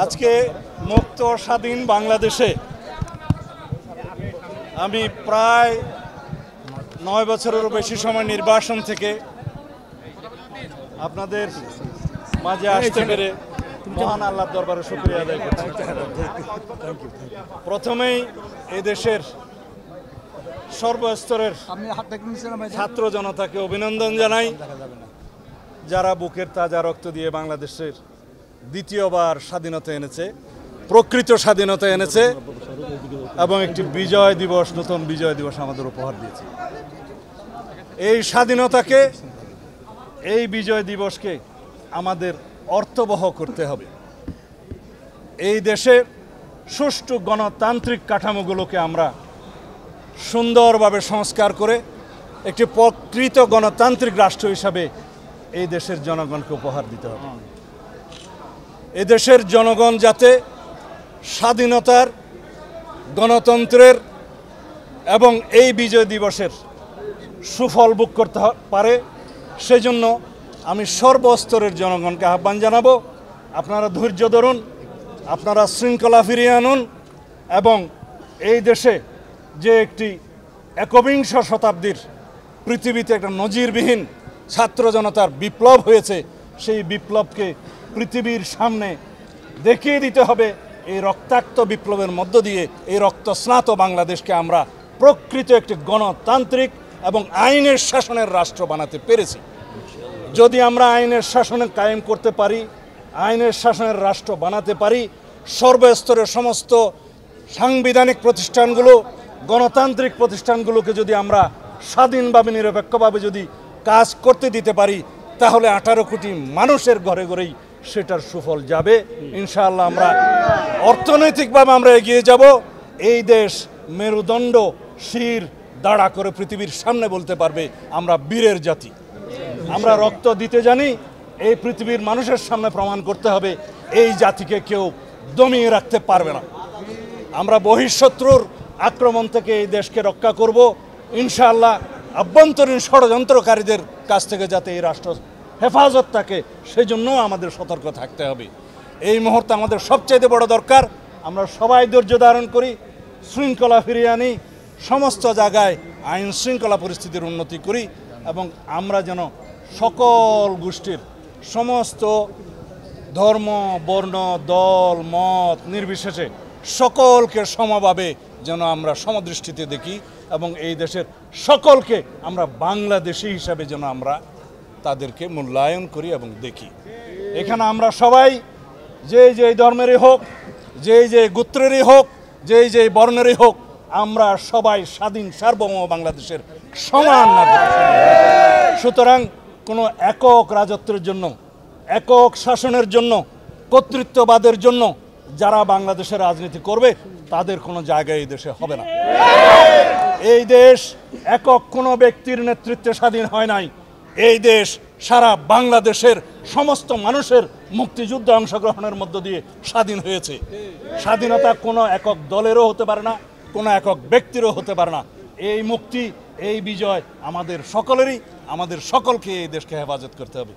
আজকে মুক্ত স্বাধীন বাংলাদেশে আমি প্রায় 9 বছরেরও বেশি সময় নির্বাসন থেকে আপনাদের মাঝে আসতে পেরে মহান আল্লাহর দরবারে শুকরিয়া আদায় করছি। প্রথমেই এই দেশের সর্বস্তরের ছাত্র জনতাকে অভিনন্দন জানাই, যারা বুকের তাজা রক্ত দিয়ে বাংলাদেশের দ্বিতীয়বার স্বাধীনতা এনেছে, প্রকৃত স্বাধীনতা এনেছে এবং একটি বিজয় দিবস, নতুন বিজয় দিবস আমাদের উপহার দিয়েছে। এই স্বাধীনতাকে, এই বিজয় দিবসকে আমাদের অর্থবহ করতে হবে। এই দেশে সুষ্ঠু গণতান্ত্রিক কাঠামোগুলোকে আমরা সুন্দরভাবে সংস্কার করে একটি প্রকৃত গণতান্ত্রিক রাষ্ট্র হিসাবে এই দেশের জনগণকে উপহার দিতে হবে। এই দেশের জনগণ যাতে স্বাধীনতার, গণতন্ত্রের এবং এই বিজয় দিবসের সুফল ভোগ করতে পারে, সেজন্য আমি সর্বস্তরের জনগণকে আহ্বান জানাবো, আপনারা ধৈর্য ধরুন, আপনারা শৃঙ্খলা ফিরিয়ে আনুন এবং এই দেশে যে একটি একবিংশ শতাব্দীর পৃথিবীতে একটা নজিরবিহীন ছাত্র জনতার বিপ্লব হয়েছে, সেই বিপ্লবকে পৃথিবীর সামনে দেখিয়ে দিতে হবে। এই রক্তাক্ত বিপ্লবের মধ্য দিয়ে এই রক্তস্নাত বাংলাদেশকে আমরা প্রকৃত একটি গণতান্ত্রিক এবং আইনের শাসনের রাষ্ট্র বানাতে পেরেছি। যদি আমরা আইনের শাসনে কায়েম করতে পারি, আইনের শাসনের রাষ্ট্র বানাতে পারি, সর্বস্তরের সমস্ত সাংবিধানিক প্রতিষ্ঠানগুলো, গণতান্ত্রিক প্রতিষ্ঠানগুলোকে যদি আমরা স্বাধীনভাবে, নিরপেক্ষভাবে যদি কাজ করতে দিতে পারি, তাহলে 18 কোটি মানুষের ঘরে ঘরেই সেটার সুফল যাবে। ইনশাআল্লাহ আমরা অর্থনৈতিকভাবে আমরা এগিয়ে যাব। এই দেশ মেরুদণ্ড শির দাঁড়া করে পৃথিবীর সামনে বলতে পারবে আমরা বীরের জাতি, আমরা রক্ত দিতে জানি। এই পৃথিবীর মানুষের সামনে প্রমাণ করতে হবে এই জাতিকে কেউ দমিয়ে রাখতে পারবে না। আমরা বহিঃশত্রুর আক্রমণ থেকে এই দেশকে রক্ষা করব ইনশাআল্লাহ। আভ্যন্তরীণ ষড়যন্ত্রকারীদের কাছ থেকে যাতে এই রাষ্ট্র হেফাজত থাকে, সেজন্য আমাদের সতর্ক থাকতে হবে। এই মুহূর্তে আমাদের সবচাইতে বড় দরকার আমরা সবাই ধৈর্য ধারণ করি, শৃঙ্খলা ফিরিয়ে আনি, সমস্ত জায়গায় আইন শৃঙ্খলা পরিস্থিতির উন্নতি করি এবং আমরা যেন সকল গোষ্ঠীর, সমস্ত ধর্ম, বর্ণ, দল, মত নির্বিশেষে সকলকে সমভাবে যেন আমরা সমদৃষ্টিতে দেখি এবং এই দেশের সকলকে আমরা বাংলাদেশী হিসাবে যেন আমরা তাদেরকে মূল্যায়ন করি এবং দেখি। এখানে আমরা সবাই যে ধর্মেরই হোক, যে গোত্রেরই হোক, যে বর্ণেরই হোক, আমরা সবাই স্বাধীন সার্বভৌম বাংলাদেশের সমান নাগরিক। সুতরাং কোনো একক রাজত্বের জন্য, একক শাসনের জন্য, কর্তৃত্ববাদের জন্য যারা বাংলাদেশের রাজনীতি করবে, তাদের কোনো জায়গায় এই দেশে হবে না। এই দেশ একক কোনো ব্যক্তির নেতৃত্বে স্বাধীন হয় নাই। এই দেশ সারা বাংলাদেশের সমস্ত মানুষের মুক্তিযুদ্ধে অংশগ্রহণের মধ্য দিয়ে স্বাধীন হয়েছে। স্বাধীনতা কোনো একক দলেরও হতে পারে না, কোনো একক ব্যক্তিরও হতে পারে না। এই মুক্তি, এই বিজয় আমাদের সকলেরই, আমাদের সকলকে এই দেশকে হেফাজত করতে হবে।